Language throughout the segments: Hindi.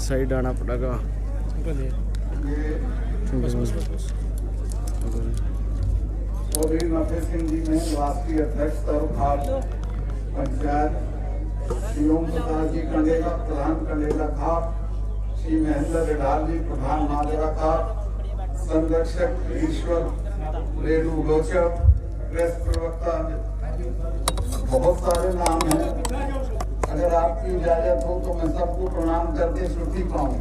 साइड आना पड़ेगा। सिंह जी ने राष्ट्रीय अध्यक्ष पंचायत श्री ओम प्रकाश जी कंडेला प्रधान कंडेला खाप, श्री महेंद्र रिडाल जी प्रधान माजरा खाप, संरक्षक ईश्वर रेणु लोचक, प्रेस प्रवक्ता, बहुत सारे नाम हैं। अगर आपकी इजाजत हो तो मैं सबको प्रणाम करके छुट्टी पाऊं।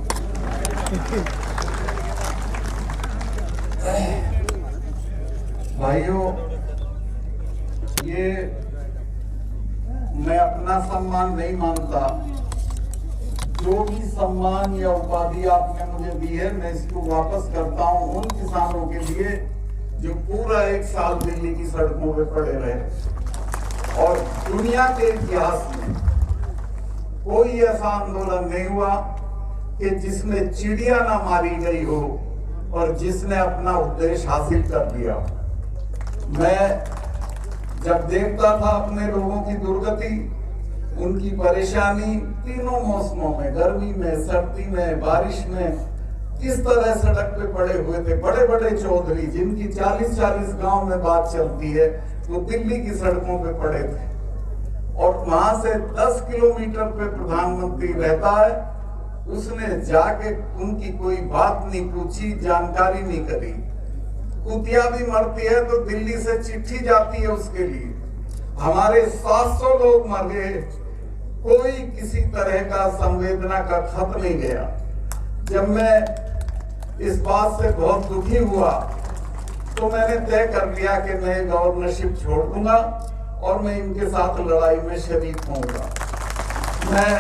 भाइयों, ये मैं अपना सम्मान नहीं मानता। जो भी सम्मान या उपाधि आपने मुझे दी है, मैं इसको वापस करता हूं उन किसानों के लिए जो पूरा 1 साल दिल्ली की सड़कों पे पड़े रहे। और दुनिया के इतिहास में कोई ऐसा आंदोलन नहीं हुआ कि जिसमें चिड़िया ना मारी गई हो और जिसने अपना उद्देश्य हासिल कर लिया। मैं जब देखता था अपने लोगों की दुर्गति, उनकी परेशानी तीनों मौसमों में, गर्मी में, सर्दी में, बारिश में, किस तरह सड़क पे पड़े हुए थे बड़े बड़े चौधरी, जिनकी 40-40 गांव में बात चलती है, वो दिल्ली की सड़कों पे पड़े थे। और वहां से 10 किलोमीटर पे प्रधानमंत्री रहता है, उसने जाके उनकी कोई बात नहीं पूछी, जानकारी नहीं करी। कुतिया भी मरती है तो दिल्ली से चिट्ठी जाती है उसके लिए। हमारे 700 लोग मर गए, कोई किसी तरह का संवेदना का खत नहीं गया। जब मैं इस बात से बहुत दुखी हुआ तो मैंने तय कर लिया कि मैं गवर्नरशिप छोड़ दूंगा और मैं इनके साथ लड़ाई में शरीक होऊंगा। मैं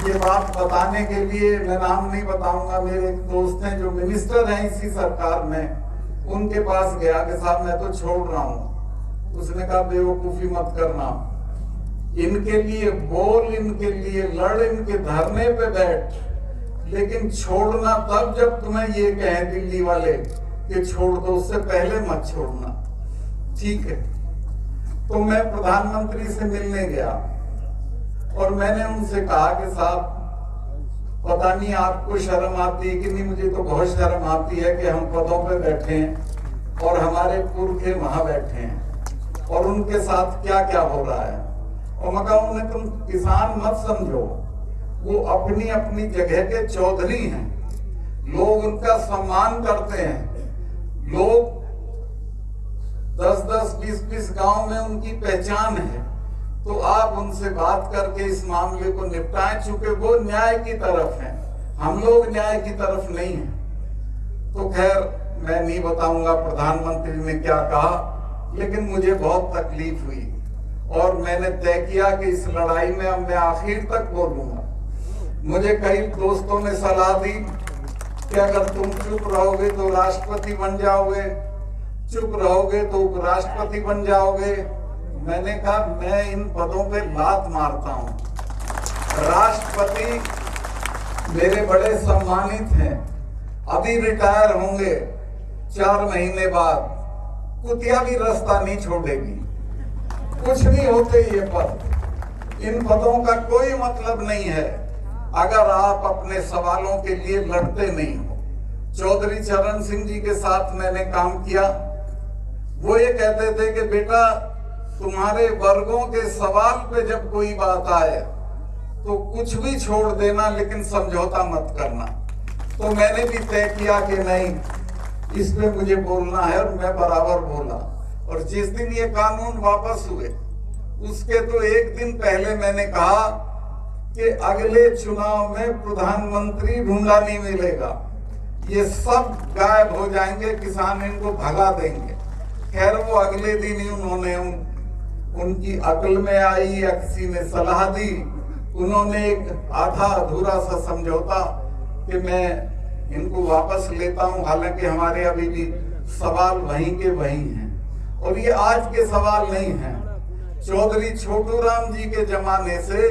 ये बात बताने के लिए, मैं नाम नहीं बताऊंगा, मेरे एक दोस्त हैं जो मिनिस्टर हैं इसी सरकार में, उनके पास गया कि साहब मैं तो छोड़ रहा हूं। उसने कहा बेवकूफी मत करना, इनके लिए बोल, इनके लिए लड़, इनके धरने पे बैठ, लेकिन छोड़ना तब जब तुम्हें ये कहें दिल्ली वाले कि छोड़ दो, उससे पहले मत छोड़ना। ठीक है। तो मैं प्रधानमंत्री से मिलने गया और मैंने उनसे कहा कि साहब पता नहीं आपको शर्म आती है कि नहीं, मुझे तो बहुत शर्म आती है कि हम पदों पे बैठे हैं और हमारे पुरखे वहां बैठे हैं और उनके साथ क्या क्या हो रहा है। और मैं कहूं उन्हें तुम किसान मत समझो, वो अपनी अपनी जगह के चौधरी हैं, लोग उनका सम्मान करते हैं। लोग 10-10, 20-20 गांव में उनकी पहचान है। तो आप उनसे बात करके इस मामले को निपटाएं, चूंकि वो न्याय की तरफ हैं, हम लोग न्याय की तरफ नहीं हैं। तो खैर मैं नहीं बताऊंगा प्रधानमंत्री ने क्या कहा, लेकिन मुझे बहुत तकलीफ हुई और मैंने तय किया कि इस लड़ाई में अब मैं आखिर तक बोलूंगा। मुझे कई दोस्तों ने सलाह दी कि अगर तुम चुप रहोगे तो राष्ट्रपति बन जाओगे, चुप रहोगे तो उपराष्ट्रपति बन जाओगे। मैंने कहा मैं इन पदों पे लात मारता हूं। राष्ट्रपति मेरे बड़े सम्मानित हैं, अभी रिटायर होंगे 4 महीने बाद, कुतिया भी रास्ता नहीं छोड़ेगी। कुछ नहीं होते ये पद, इन पदों का कोई मतलब नहीं है अगर आप अपने सवालों के लिए लड़ते नहीं हो। चौधरी चरण सिंह जी के साथ मैंने काम किया। वो ये कहते थे कि बेटा तुम्हारे वर्गों के सवाल पे जब कोई बात आए तो कुछ भी छोड़ देना, लेकिन समझौता मत करना। तो मैंने भी तय किया कि नहीं, इस पे मुझे बोलना है और मैं बराबर बोला। और जिस दिन ये कानून वापस हुए उसके तो एक दिन पहले मैंने कहा कि अगले चुनाव में प्रधानमंत्री ढूंढा नहीं मिलेगा, ये सब गायब हो जाएंगे, किसान इनको भगा देंगे। खैर वो अगले दिन ही उन्होंने उनकी अकल में आई या किसी ने सलाह दी, उन्होंने एक आधा अधूरा सा समझौता कि मैं इनको वापस लेता हूं। हालांकि हमारे अभी भी सवाल वहीं के वहीं हैं और ये आज के सवाल नहीं हैं। चौधरी छोटू राम जी के जमाने से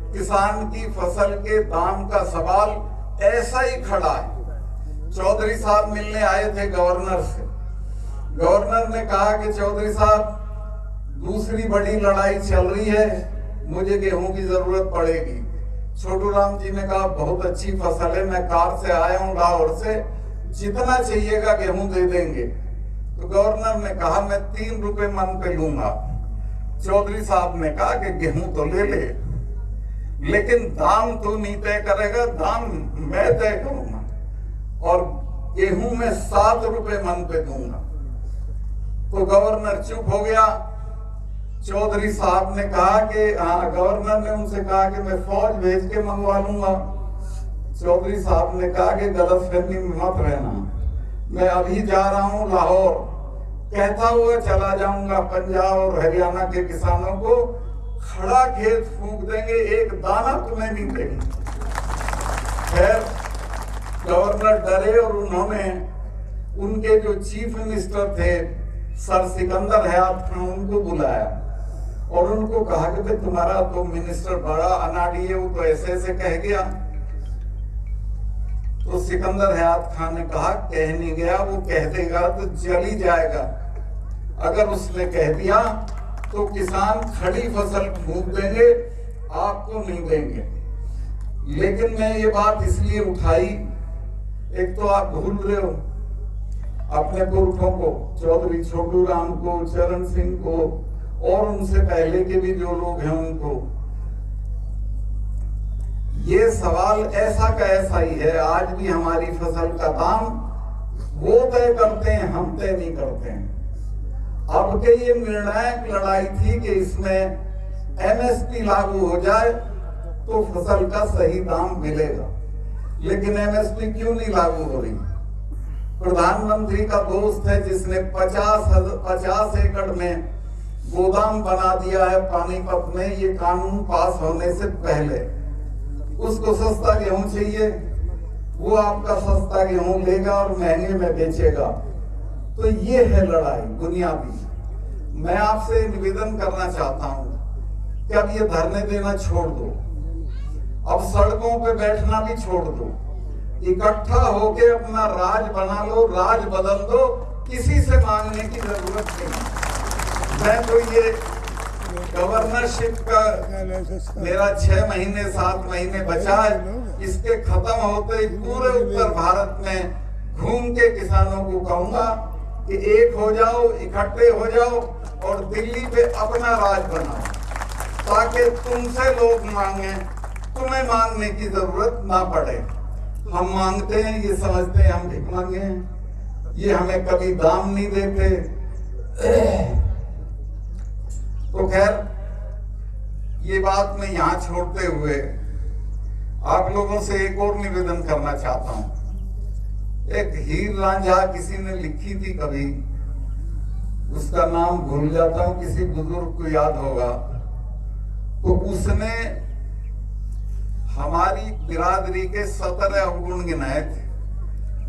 किसान की फसल के दाम का सवाल ऐसा ही खड़ा है। चौधरी साहब मिलने आए थे गवर्नर से, गवर्नर ने कहा कि चौधरी साहब दूसरी बड़ी लड़ाई चल रही है, मुझे गेहूं की जरूरत पड़ेगी। छोटू राम जी ने कहा बहुत अच्छी फसल है, मैं कार से आया हूँ लाहौर से, जितना चाहिएगा गेहूं दे देंगे। तो गवर्नर ने कहा मैं 3 रुपए मन पे लूंगा। चौधरी साहब ने कहा कि गेहूं तो ले ले, लेकिन दाम तू नहीं तय करेगा, दाम मैं तय करूंगा और गेहूं में 7 रुपए मन पे दूंगा। तो गवर्नर चुप हो गया। चौधरी साहब ने कहा कि गवर्नर ने उनसे कहा कि मैं फौज भेज के मंगवा लूंगा। चौधरी साहब ने कहा कि गलतफहमी में मत रहना, मैं अभी जा रहा हूं लाहौर, कहता हुआ चला जाऊंगा पंजाब और हरियाणा के किसानों को खड़ा खेत फूंक देंगे, एक दाना तुम्हें नहीं देंगे। खैर गवर्नर डरे और उन्होंने उनके जो चीफ मिनिस्टर थे सर सिकंदर हयात खान, उनको बुलाया और उनको कहा कि भाई तुम्हारा तो मिनिस्टर बड़ा अनाड़ी है, वो तो ऐसे ऐसे कह गया। तो सिकंदर हयात खान ने कहा कह नहीं गया, वो कह देगा तो जल ही जाएगा, अगर उसने कह दिया तो किसान खड़ी फसल फूंक देंगे, आपको नहीं देंगे। लेकिन मैं ये बात इसलिए उठाई, एक तो आप भूल रहे हो अपने पुरखों को, चौधरी छोटू राम को, चरण सिंह को और उनसे पहले के भी जो लोग हैं उनको। ये सवाल ऐसा का ऐसा ही है, आज भी हमारी फसल का दाम वो तय करते हैं, हम तय नहीं करते हैं। अब के ये निर्णायक लड़ाई थी कि इसमें एमएसपी लागू हो जाए तो फसल का सही दाम मिलेगा, लेकिन एमएसपी क्यों नहीं लागू हो रही? प्रधानमंत्री का दोस्त है जिसने 50 एकड़ में गोदाम बना दिया है पानीपत में, ये कानून पास होने से पहले। उसको सस्ता गेहूं चाहिए, वो आपका सस्ता गेहूं लेगा और महंगे में बेचेगा। तो ये है लड़ाई बुनियादी। मैं आपसे निवेदन करना चाहता हूं कि अब ये धरने देना छोड़ दो, अब सड़कों पे बैठना भी छोड़ दो, इकट्ठा होके अपना राज बना लो, राज बदल दो, किसी से मांगने की जरूरत नहीं। मैं तो ये गवर्नरशिप का मेरा 6 महीने 7 महीने बचा है, इसके खत्म होते ही पूरे उत्तर भारत में घूम के किसानों को कहूंगा कि एक हो जाओ, इकट्ठे हो जाओ और दिल्ली पे अपना राज बनाओ, ताकि तुमसे लोग मांगे, तुम्हें मांगने की जरूरत ना पड़े। हम मांगते हैं, ये समझते हैं हम भिख मांगे हैं, ये हमें कभी दाम नहीं देते। तो खैर ये बात मैं यहाँ छोड़ते हुए आप लोगों से एक और निवेदन करना चाहता हूँ। एक हीर रांझा किसी ने लिखी थी कभी, उसका नाम भूल जाता हूँ, किसी बुजुर्ग को याद होगा। तो उसने हमारी बिरादरी के 17 अवगुण गिनाए थे,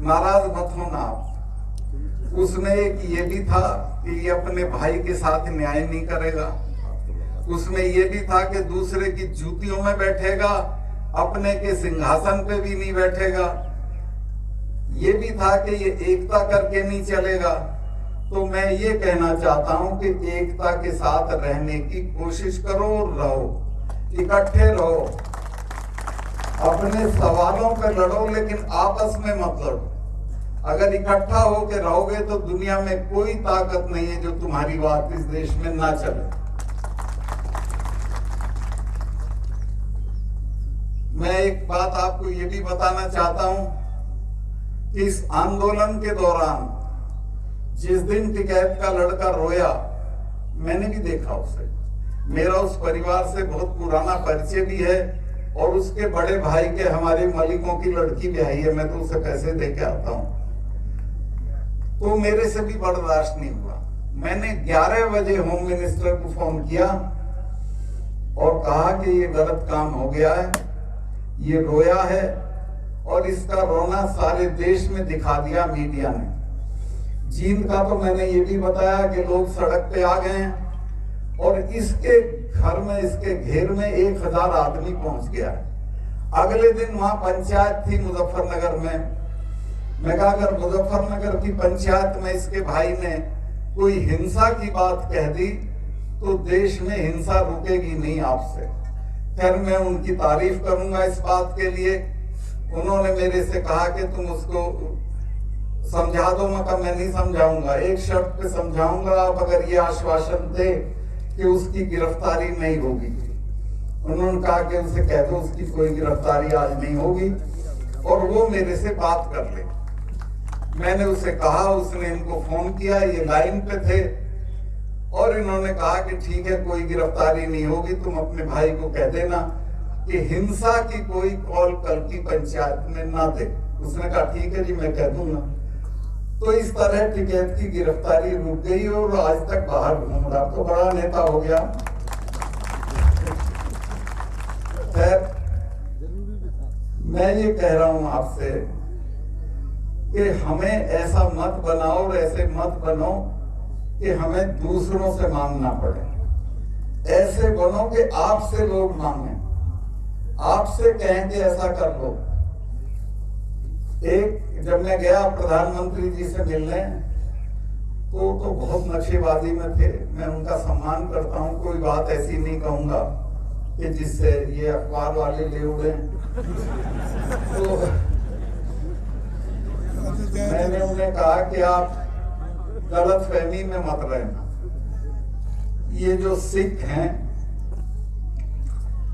नाराज मत होना आप। उसमें एक ये भी था कि ये अपने भाई के साथ न्याय नहीं करेगा, उसमें ये भी था कि दूसरे की जूतियों में बैठेगा, अपने के सिंहासन पे भी नहीं बैठेगा, ये भी था कि ये एकता करके नहीं चलेगा। तो मैं ये कहना चाहता हूं कि एकता के साथ रहने की कोशिश करो, रहो, इकट्ठे रहो, अपने सवालों पे लड़ो, लेकिन आपस में मत लड़ो। अगर इकट्ठा होकर रहोगे तो दुनिया में कोई ताकत नहीं है जो तुम्हारी बात इस देश में ना चले। मैं एक बात आपको ये भी बताना चाहता हूं कि इस आंदोलन के दौरान जिस दिन टिकैत का लड़का रोया, मैंने भी देखा उसे, मेरा उस परिवार से बहुत पुराना परिचय भी है और उसके बड़े भाई के हमारे मालिकों की लड़की ब्याही है, मैं तो उसे पैसे दे के आता हूं। तो मेरे से भी बर्दाश्त नहीं हुआ। मैंने 11 बजे होम मिनिस्टर को फोन किया और कहा कि ये गलत काम हो गया है, ये रोया है और इसका रोना सारे देश में दिखा दिया मीडिया ने। जींद का तो मैंने ये भी बताया कि लोग सड़क पे आ गए हैं और इसके घर में, इसके घेर में 1000 आदमी पहुंच गया है। अगले दिन वहां पंचायत थी मुजफ्फरनगर में। मैं कहा अगर मुजफ्फरनगर की पंचायत में इसके भाई ने कोई हिंसा की बात कह दी तो देश में हिंसा रुकेगी नहीं आपसे, खैर मैं उनकी तारीफ करूंगा इस बात के लिए। उन्होंने मेरे से कहा कि तुम उसको समझा दो। मैं नहीं समझाऊंगा, एक शर्त पे समझाऊंगा, आप अगर ये आश्वासन दे कि उसकी गिरफ्तारी नहीं होगी। उन्होंने कहा कि उसे कह दो उसकी कोई गिरफ्तारी आज नहीं होगी और वो मेरे से बात कर ले। मैंने उसे कहा, उसने इनको फोन किया, ये लाइन पे थे और इन्होंने कहा कि ठीक है कोई गिरफ्तारी नहीं होगी, तुम अपने भाई को कह देना कि हिंसा की कोई कॉल कल की पंचायत में ना दे। उसने कहा ठीक है जी मैं कह दूंगा। तो इस तरह टिकैत की गिरफ्तारी रुक गई और आज तक बाहर घूम रहा, तो बड़ा नेता हो गया। खैर मैं ये कह रहा हूं आपसे कि हमें ऐसा मत बनाओ और ऐसे मत बनो कि हमें दूसरों से मांगना पड़े। ऐसे बनो कि आपसे लोग मांगे, आपसे कहें कि ऐसा कर लो। एक जब मैं गया प्रधानमंत्री जी से मिलने तो बहुत नक्शेबाजी में थे। मैं उनका सम्मान करता हूं, कोई बात ऐसी नहीं कहूंगा कि जिससे ये अखबार वाले ले उड़े। तो मैंने उन्हें कहा कि आप गलत फहमी में मत रहना। ये जो सिख हैं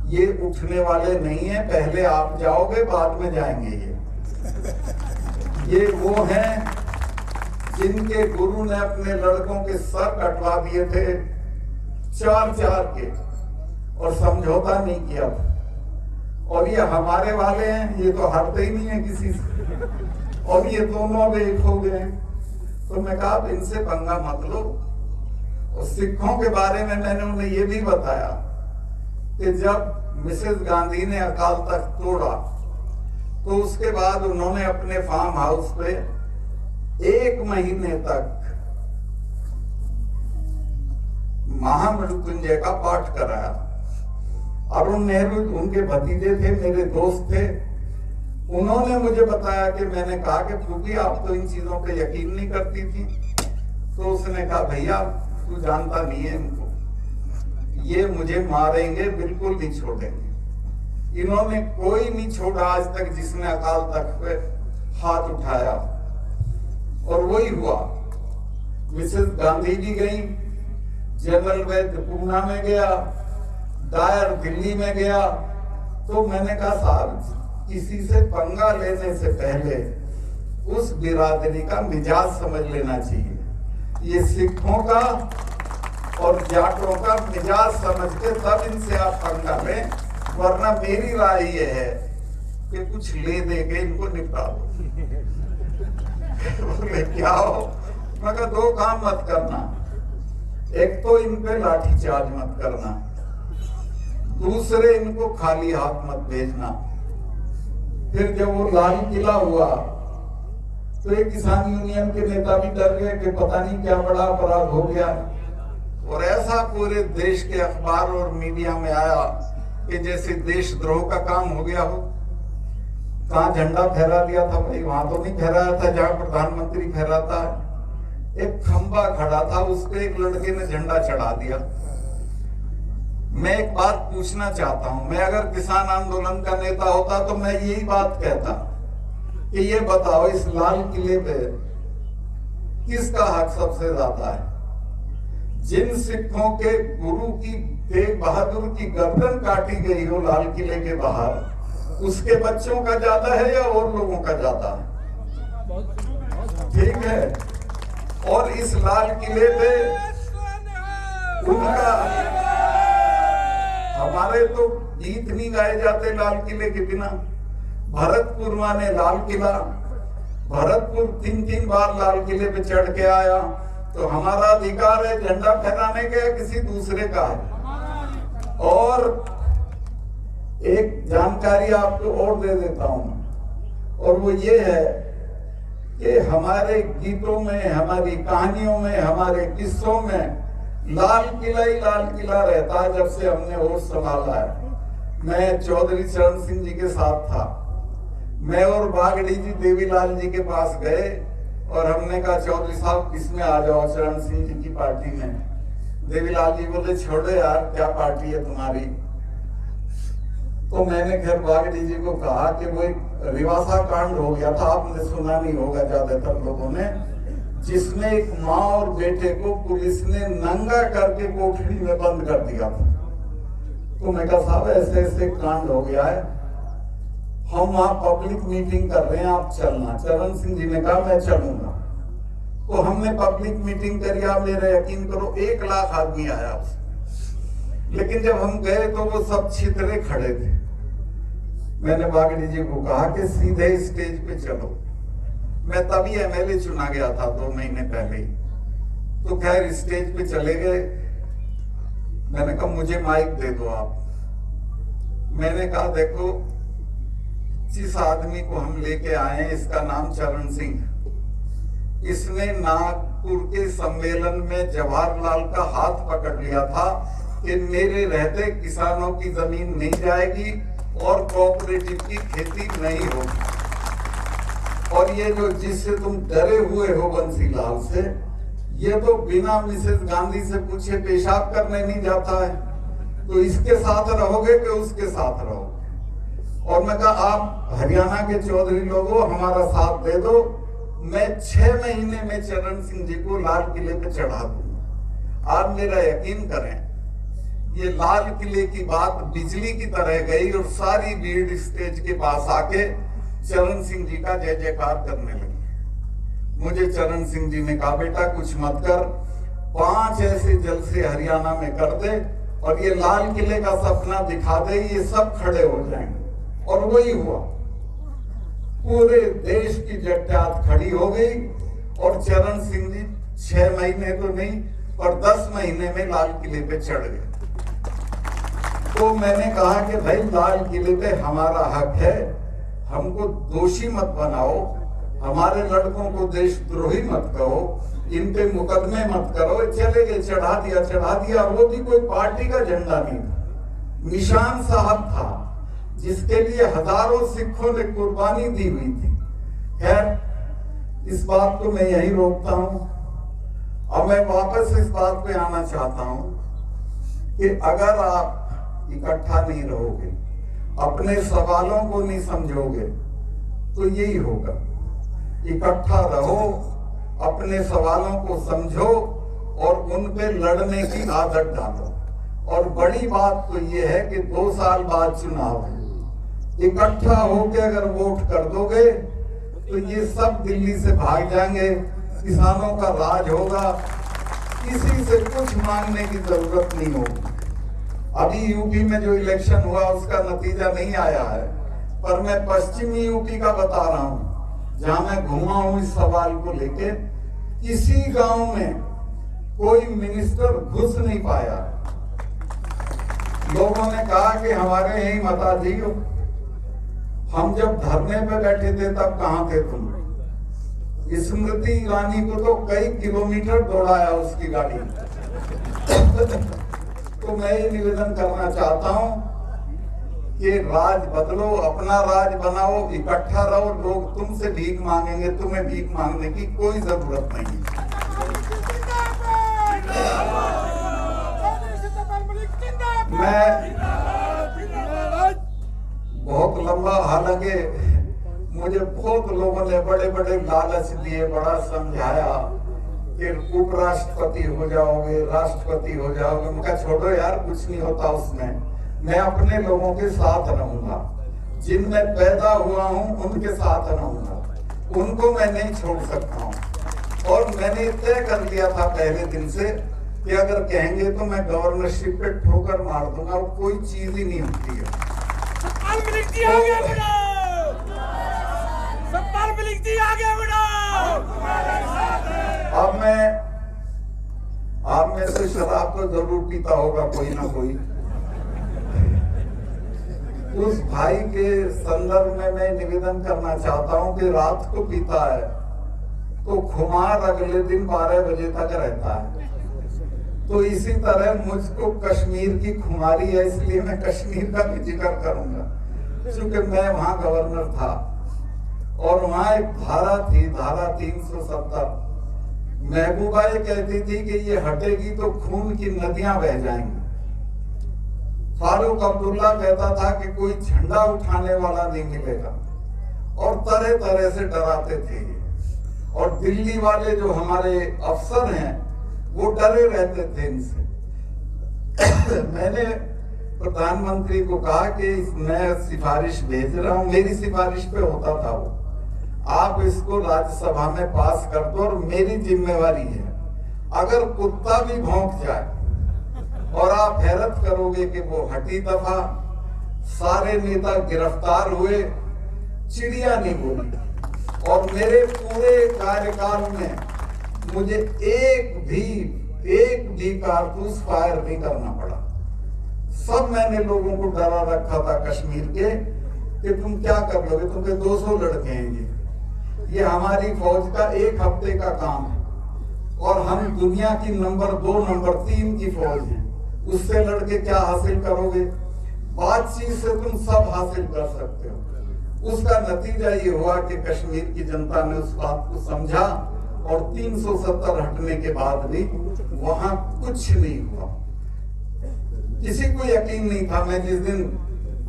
ये उठने वाले नहीं है, पहले आप जाओगे बाद में जाएंगे। ये वो हैं जिनके गुरु ने अपने लड़कों के सर कटवा दिए थे 4-4 के और समझौता नहीं किया था। और ये हमारे वाले हैं, ये तो हारते ही नहीं है किसी से और ये दोनों भी एक हो गए। तो मैं कहा आप इनसे पंगा मत लो। और सिखों के बारे में मैंने उन्हें ये भी बताया कि जब मिसेस गांधी ने अकाल तख्त तोड़ा तो उसके बाद उन्होंने अपने फार्म हाउस पे 1 महीने तक महामृत्युंजय का पाठ कराया। अरुण नेहरू उनके भतीजे थे, मेरे दोस्त थे। उन्होंने मुझे बताया कि मैंने कहा कि फूफी आप तो इन चीजों पे यकीन नहीं करती थी। तो उसने कहा भैया तू जानता नहीं है इनको, ये मुझे मारेंगे, बिल्कुल नहीं छोड़ेंगे। इन्होंने कोई नहीं छोड़ा आज तक जिसने अकाल तख्त पे हाथ उठाया। और वही हुआ, मिसेस गांधी जी गई, जनरल वैद्य पूना में गया, डायर दिल्ली में गया। तो मैंने कहा साहब किसी से पंगा लेने से पहले उस बिरादरी का मिजाज समझ लेना चाहिए। ये सिखों का और जाटों का मिजाज समझ के तब इनसे आप पंगा लें, वरना मेरी राय ये है कि कुछ ले दे के इनको निपटा दो। बोले क्या हो? मगर 2 काम मत करना, एक तो इन पे लाठीचार्ज मत करना, दूसरे इनको खाली हाथ मत भेजना। फिर जब वो लाल किला हुआ तो एक किसान यूनियन के नेता भी डर गए कि पता नहीं क्या बड़ा अपराध हो गया। और ऐसा पूरे देश के अखबार और मीडिया में आया कि जैसे देशद्रोह का काम हो गया हो। कहाँ झंडा फहरा दिया था भाई? वहां तो नहीं फहराया था जहां प्रधानमंत्री फहराता है। एक खंबा खड़ा था, उस पे एक लड़के ने झंडा चढ़ा दिया। मैं एक बात पूछना चाहता हूं, मैं अगर किसान आंदोलन का नेता होता तो मैं यही बात कहता कि ये बताओ इस लाल किले पे किसका हक सबसे ज्यादा है? जिन सिखों के गुरु की तेग बहादुर की गर्दन काटी गई हो लाल किले के बाहर, उसके बच्चों का ज्यादा है या और लोगों का ज्यादा है? ठीक है। और इस लाल किले पे उनका, हमारे तो गीत नहीं गाए जाते लाल किले के बिना। भरतपुर माने लाल किला, भरतपुर 3-3 बार लाल किले पे चढ़ के आया, तो हमारा अधिकार है झंडा फहराने का, किसी दूसरे का है। और एक जानकारी आपको और दे देता हूं, और वो ये है कि हमारे गीतों में, हमारी कहानियों में, हमारे किस्सों में लाल किला ही लाल किला रहता है जब से हमने होश संभाला है। मैं चौधरी चरण सिंह जी के साथ था, मैं और बागड़ी जी देवीलाल जी के पास गए और हमने कहा चौधरी साहब किसमें आ जाओ, चरण सिंह जी की पार्टी में। देवीलाल जी बोले छोड़ो यार क्या पार्टी है तुम्हारी। तो मैंने खैर वागड़ी जी को कहा कि वो एक रिवासा कांड हो गया था, आपने सुना नहीं होगा ज्यादातर लोगों ने, जिसमें एक माँ और बेटे को पुलिस ने नंगा करके कोठरी में बंद कर दिया था। तो मैं कहा साहब ऐसे ऐसे कांड हो गया है, हम वहां पब्लिक मीटिंग कर रहे हैं, आप चलना। चरण सिंह जी ने कहा मैं चलूंगा। तो हमने पब्लिक मीटिंग करी, आप मेरा यकीन करो 1 लाख आदमी आया उसमें। लेकिन जब हम गए तो वो सब छितरे खड़े थे। मैंने वागड़ी जी को कहा कि सीधे स्टेज पे चलो। मैं तभी एमएलए चुना गया था 2 महीने पहले ही। तो खैर स्टेज पे चले गए। मैंने कहा मुझे माइक दे दो आप। मैंने कहा देखो जिस आदमी को हम लेके आए हैं इसका नाम चरण सिंह, इसने नागपुर के सम्मेलन में जवाहरलाल का हाथ पकड़ लिया था कि मेरे रहते किसानों की जमीन नहीं जाएगी और कोऑपरेटिव की खेती नहीं होगी। और ये जो जिससे तुम डरे हुए हो बंसीलाल से, ये तो बिना मिसेस गांधी से पूछे पेशाब करने नहीं जाता है। तो इसके साथ रहोगे कि उसके साथ रहोगे? और मैं कहा आप हरियाणा के चौधरी लोगों हमारा साथ दे दो, मैं 6 महीने में चरण सिंह जी को लाल किले पे चढ़ा दूंगा। आप मेरा यकीन करें, ये लाल किले की बात बिजली की तरह गई और सारी भीड़ स्टेज के पास आके चरण सिंह जी का जय जयकार करने लगी। मुझे चरण सिंह जी ने कहा बेटा कुछ मत कर, 5 ऐसे जलसे हरियाणा में कर दे और ये लाल किले का सपना दिखा दे, ये सब खड़े हो जाएंगे। और वही हुआ, पूरे देश की जट्टात खड़ी हो गई और चरण सिंह जी 6 महीने तो नहीं पर 10 महीने में लाल किले पे चढ़ गए। तो मैंने कहा कि भाई लाल किले पे हमारा हक है, हमको दोषी मत बनाओ, हमारे लड़कों को देशद्रोही मत कहो, इन पे मुकदमे मत करो। चले गए, चढ़ा दिया। वो भी कोई पार्टी का झंडा नहीं था, निशान साहब था जिसके लिए हजारों सिखों ने कुर्बानी दी हुई थी। खैर इस बात को मैं यही रोकता हूं। अब मैं वापस इस बात पे आना चाहता हूं कि अगर आप इकट्ठा नहीं रहोगे, अपने सवालों को नहीं समझोगे, तो यही होगा। इकट्ठा रहो, अपने सवालों को समझो और उन पे लड़ने की आदत डालो। और बड़ी बात तो ये है कि 2 साल बाद चुनाव है, इकट्ठा होकर अगर वोट कर दोगे तो ये सब दिल्ली से भाग जाएंगे, किसानों का राज होगा, किसी से कुछ मांगने की जरूरत नहीं होगी। अभी यूपी में जो इलेक्शन हुआ उसका नतीजा नहीं आया है, पर मैं पश्चिमी यूपी का बता रहा हूं, जहां मैं घुमा हूं इस सवाल को लेके। किसी गांव में कोई मिनिस्टर घुस नहीं पाया। लोगों ने कहा कि हमारे यही मताजी हो, हम जब धरने पे बैठे थे तब कहां थे तुम? स्मृति ईरानी को तो कई किलोमीटर दौड़ाया उसकी गाड़ी। तो मैं ये निवेदन करना चाहता हूं कि राज बदलो, अपना राज बनाओ, इकट्ठा रहो। लोग तुमसे भीख मांगेंगे, तुम्हें भीख मांगने की कोई जरूरत नहीं। मैं बहुत लंबा, हालांकि मुझे बहुत लोगों ने बड़े बड़े लालच दिए, बड़ा समझाया कि उपराष्ट्रपति हो जाओगे, राष्ट्रपति हो जाओगे। मैं कहा छोड़ो यार, कुछ नहीं होता उसमें। मैं अपने लोगों के साथ रहूंगा, जिनमें पैदा हुआ हूं उनके साथ रहूंगा, उनको मैं नहीं छोड़ सकता हूं। और मैंने तय कर लिया था पहले दिन से कि अगर कहेंगे तो मैं गवर्नरशिप पे ठोकर मार दूंगा, वो कोई चीज ही नहीं होती है। अब मैं आप में से शराब तो जरूर पीता होगा कोई ना कोई। उस भाई के संदर्भ में मैं निवेदन करना चाहता हूं कि रात को पीता है तो खुमार अगले दिन 12 बजे तक रहता है। तो इसी तरह मुझको कश्मीर की खुमारी है, इसलिए मैं कश्मीर का भी जिक्र करूंगा, क्योंकि मैं वहां गवर्नर था और वहां एक धारा थी, धारा 370। महबूबा ये कहती थी कि ये हटेगी तो खून की नदियां बह जाएंगी। फारूक अब्दुल्ला कहता था कि कोई झंडा उठाने वाला नहीं मिलेगा, और तरह तरह से डराते थे। और दिल्ली वाले जो हमारे अफसर हैं वो डरे रहते थे इनसे। मैंने प्रधानमंत्री को कहा कि मैं सिफारिश भेज रहा हूं, मेरी सिफारिश पे होता था वो, आप इसको राज्यसभा में पास कर दो और मेरी जिम्मेवारी है। अगर कुत्ता भी भौंक जाए और आप हैरत करोगे कि वो हटी दफा, सारे नेता गिरफ्तार हुए, चिड़िया नहीं बोली। और मेरे पूरे कार्यकाल में मुझे एक भी कारतूस फायर नहीं करना पड़ा। सब मैंने लोगों को डरा रखा था कश्मीर के कि तुम क्या कर लोगे, तुमके 200 लड़के हैं, ये हमारी फौज का 1 हफ्ते का काम है, और हम दुनिया की नंबर 2 नंबर 3 की फौज है, उससे लड़के क्या हासिल करोगे? बातचीत से तुम सब हासिल कर सकते हो। उसका नतीजा ये हुआ कि कश्मीर की जनता ने उस बात को समझा, और 370 हटने के बाद भी वहां कुछ नहीं हुआ। किसी को यकीन नहीं था। मैं जिस दिन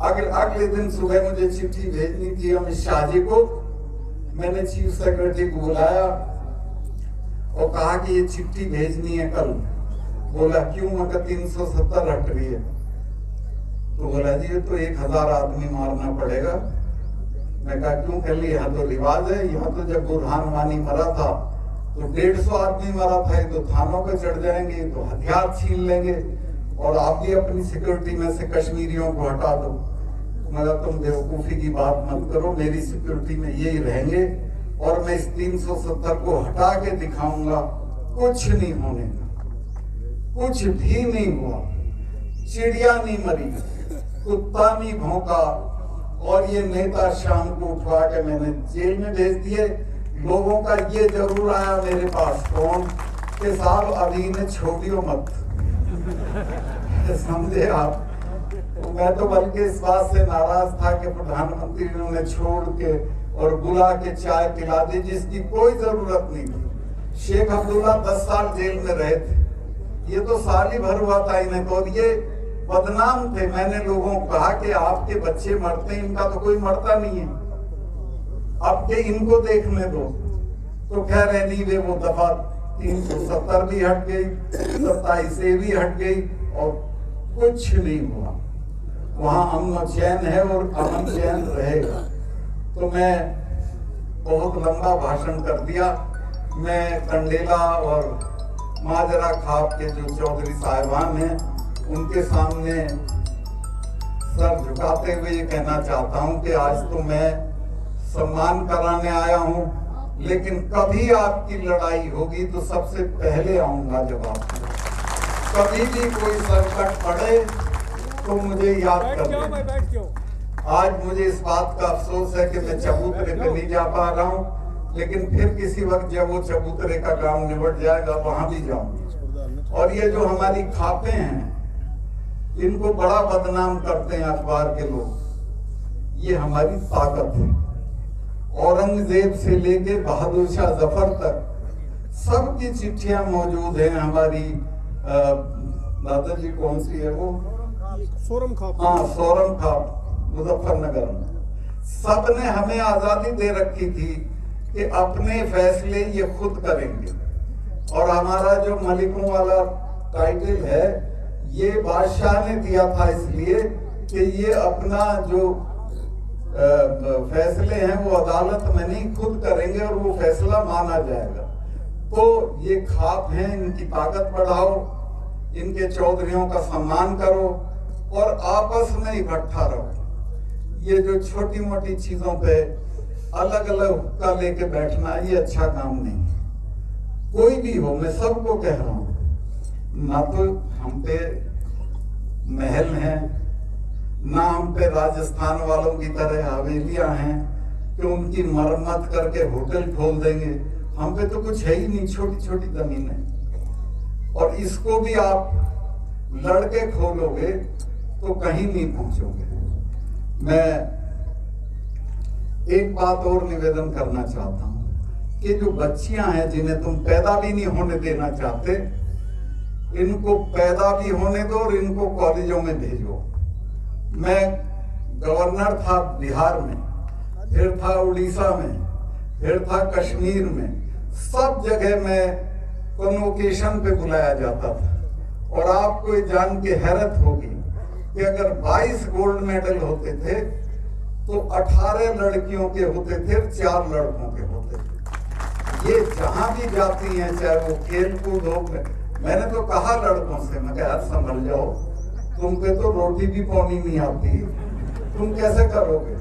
अगले दिन सुबह मुझे चिट्ठी भेजनी थी अमित शाह जी को, मैंने चीफ सेक्रेटरी को बुलाया और कहा कि ये चिट्ठी भेजनी है कल। बोला क्यों? मगर 370 हट रही है। तो बोला जी ये तो 1000 आदमी मारना पड़ेगा। मैं कहा क्यों? कह ली यहाँ तो रिवाज है, यहाँ तो जब बुरहान वानी मरा था तो 150 आदमी मरा था, तो थानों पे चढ़ जाएंगे, तो हथियार छीन लेंगे, और आप भी अपनी सिक्योरिटी में से कश्मीरियों को हटा दो। मगर तुम बेवकूफी की बात मत करो, मेरी सिक्योरिटी में यही रहेंगे, और मैं इस 370 को हटा के दिखाऊंगा। कुछ नहीं होने का, कुछ भी नहीं हुआ, चिड़िया नहीं मरी, कुत्ता नहीं भौंका, और ये नेता शाम को उठवा के मैंने जेल में भेज दिए। लोगों का ये जरूर आया मेरे पास फोन कि साहब अभी इन्हें छोड़ियो मत। समझे आप? तो मैं तो बल्कि इस बात से नाराज था कि प्रधानमंत्री ने उन्हें छोड़ के और बुला के चाय पिला दी, जिसकी कोई जरूरत नहीं थी। शेख अब्दुल्ला 10 साल जेल में रहे थे, ये तो साल ही भर हुआ था इन्हें, तो ये बदनाम थे। मैंने लोगों को कहा कि आपके बच्चे मरते हैं, इनका तो कोई मरता नहीं है, अब के इनको देखने दो। तो कह रहे नहीं वे वो दफा 370 भी हट गई, 27 भी हट गई, और कुछ नहीं हुआ। वहां अमन चैन है और अमन चैन रहेगा। तो मैं बहुत लंबा भाषण कर दिया। मैं कंडेला और माजरा खाप के जो चौधरी साहिबान हैं उनके सामने सर झुकाते हुए ये कहना चाहता हूं कि आज तो मैं सम्मान कराने आया हूं, लेकिन कभी आपकी लड़ाई होगी तो सबसे पहले आऊंगा। जब आप कभी भी कोई संकट पड़े तो मुझे याद कर। आज मुझे इस बात का अफसोस है कि मैं चबूतरे पे नहीं जा पा रहा हूं, लेकिन फिर किसी वक्त जब वो चबूतरे का काम निबट जाएगा वहां भी जाऊंगा। और ये जो हमारी खापें हैं इनको बड़ा बदनाम करते हैं अखबार के लोग, ये हमारी ताकत है। औरंगजेब से लेके बहादुर शाह जफर तक सबकी चिट्ठियां मौजूद हैं हमारी। दादाजी कौन सी है वो? सोरम खाप। हाँ, सोरम खाप मुजफ्फरनगर में। सब ने हमें आजादी दे रखी थी कि अपने फैसले ये खुद करेंगे। और हमारा जो मलिकों वाला टाइटल है ये बादशाह ने दिया था, इसलिए कि ये अपना जो फैसले हैं वो अदालत में नहीं खुद करेंगे और वो फैसला माना जाएगा। तो ये खाप हैं, इनकी ताकत बढ़ाओ, इनके चौधरियों का सम्मान करो और आपस में इकट्ठा रहो। ये जो छोटी मोटी चीजों पे अलग अलग हुक्का लेके बैठना ये अच्छा काम नहीं। कोई भी हो, मैं सबको कह रहा हूं, ना तो हम पे महल हैं, ना हम पे राजस्थान वालों की तरह हवेलियां हैं कि उनकी मरम्मत करके होटल खोल देंगे। हम पे तो कुछ है ही नहीं, छोटी छोटी जमीन है। और इसको भी आप लड़के खोलोगे तो कहीं नहीं पहुंचोगे। मैं एक बात और निवेदन करना चाहता हूं कि जो बच्चियां हैं जिन्हें तुम पैदा भी नहीं होने देना चाहते, इनको पैदा भी होने दो और इनको कॉलेजों में भेजो। मैं गवर्नर था बिहार में, फिर था उड़ीसा में, फिर था कश्मीर में, सब जगह मैं कन्वोकेशन पे बुलाया जाता था। और आपको ये जान के हैरत होगी कि अगर 22 गोल्ड मेडल होते थे तो 18 लड़कियों के होते थे, 4 लड़कों के होते थे। ये जहां भी जाती हैं, चाहे वो खेल कूद हो, मैंने तो कहा लड़कों से, मैं कहा संभल जाओ, तुम पे तो रोटी भी पानी नहीं आती, तुम कैसे करोगे?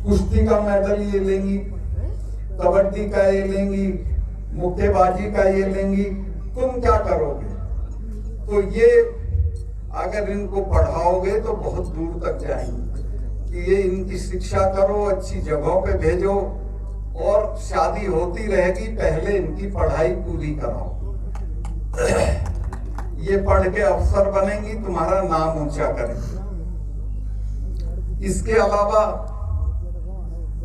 कुश्ती का मेडल ये लेंगी, कबड्डी का ये लेंगी, मुक्केबाजी का ये लेंगी, तुम क्या करोगे? तो ये अगर इनको पढ़ाओगे तो बहुत दूर तक जाएंगे कि ये इनकी शिक्षा करो, अच्छी जगहों पे भेजो, और शादी होती रहेगी, पहले इनकी पढ़ाई पूरी कराओ। ये पढ़ के अफसर बनेंगी, तुम्हारा नाम ऊंचा करेंगे। इसके अलावा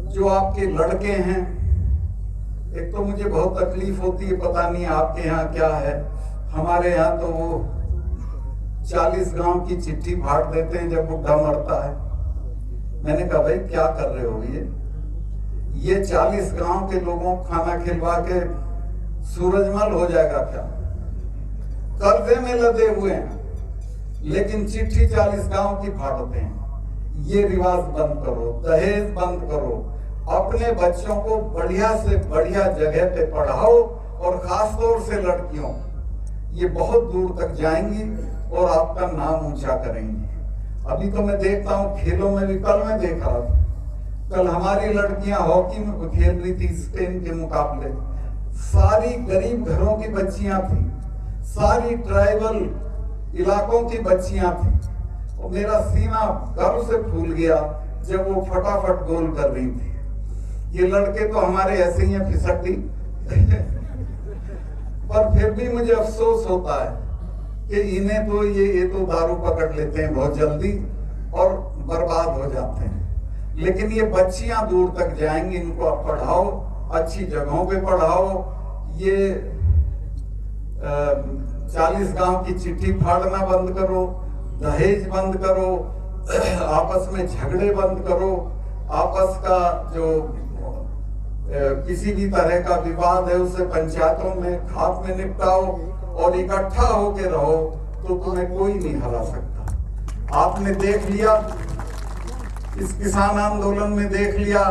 जो आपके लड़के हैं, एक तो मुझे बहुत तकलीफ होती है, पता नहीं आपके यहाँ क्या है, हमारे यहाँ तो वो 40 गांव की चिट्ठी फाड़ देते हैं जब बुढ़ा मरता है। मैंने कहा भाई क्या कर रहे हो? ये 40 गांव के लोगों को खाना खिलवा के सूरजमल हो जाएगा क्या? कर्जे में लदे हुए हैं, लेकिन चिट्ठी 40 गांव की फाड़ते हैं। ये रिवाज बंद करो, दहेज बंद करो, अपने बच्चों को बढ़िया से बढ़िया जगह पे पढ़ाओ, और खास तौर से लड़कियों, ये बहुत दूर तक जाएंगी और आपका नाम ऊंचा करेंगी। अभी तो मैं देखता हूँ खेलों में भी, कल मैं देख रहा था, कल हमारी लड़कियां हॉकी में खेल रही थी स्पेन के मुकाबले, सारी गरीब घरों की बच्चियां थी, सारी ट्राइबल इलाकों की बच्चियां थी, और मेरा सीना गर्व से फूल गया जब वो फटाफट गोल कर रही थी। ये लड़के तो हमारे ऐसे ही हैं, फिसड्डी पर फिर भी मुझे अफसोस होता है कि इन्हें तो ये तो दारू पकड़ लेते हैं बहुत जल्दी और बर्बाद हो जाते हैं, लेकिन ये बच्चियां दूर तक जाएंगी, इनको आप पढ़ाओ, अच्छी जगहों पे पढ़ाओ। ये 40 गांव की चिट्ठी फाड़ना बंद करो, दहेज बंद करो, आपस में झगड़े बंद करो, आपस का जो किसी भी तरह का विवाद है उसे पंचायतों में खाप में निपटाओ, और इकट्ठा होके रहो, तो तुम्हें कोई नहीं हरा सकता। आपने देख लिया इस किसान आंदोलन में, देख लिया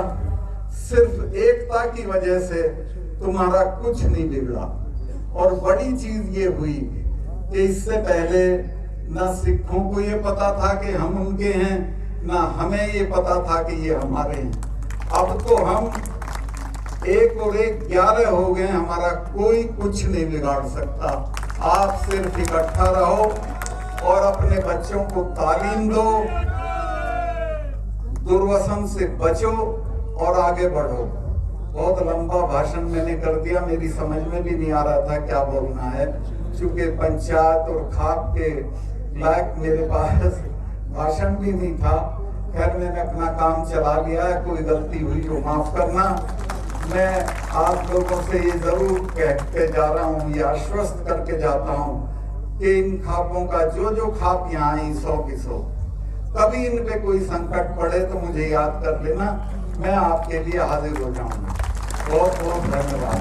सिर्फ एकता की वजह से तुम्हारा कुछ नहीं बिगड़ा। और बड़ी चीज ये हुई कि इससे पहले ना सिखों को ये पता था कि हम उनके हैं, ना हमें ये पता था कि ये हमारे हैं। अब तो हम 1 और 1 11 हो गए, हमारा कोई कुछ नहीं बिगाड़ सकता। आप सिर्फ इकट्ठा रहो और अपने बच्चों को तालीम दो, दुर्व्यसन से बचो और आगे बढ़ो। बहुत लंबा भाषण मैंने कर दिया, मेरी समझ में भी नहीं आ रहा था क्या बोलना है, क्योंकि पंचायत और खाप के लायक मेरे पास भाषण भी नहीं था। खैर मैंने अपना काम चला लिया है, कोई गलती हुई तो माफ करना। मैं आप लोगों से ये जरूर कहते जा रहा हूँ, ये आश्वस्त करके जाता हूँ कि इन खापों का जो खाप यहाँ आई 100 की 100, कभी इन पे कोई संकट पड़े तो मुझे याद कर लेना, मैं आपके लिए हाजिर हो जाऊंगा। बहुत बहुत धन्यवाद।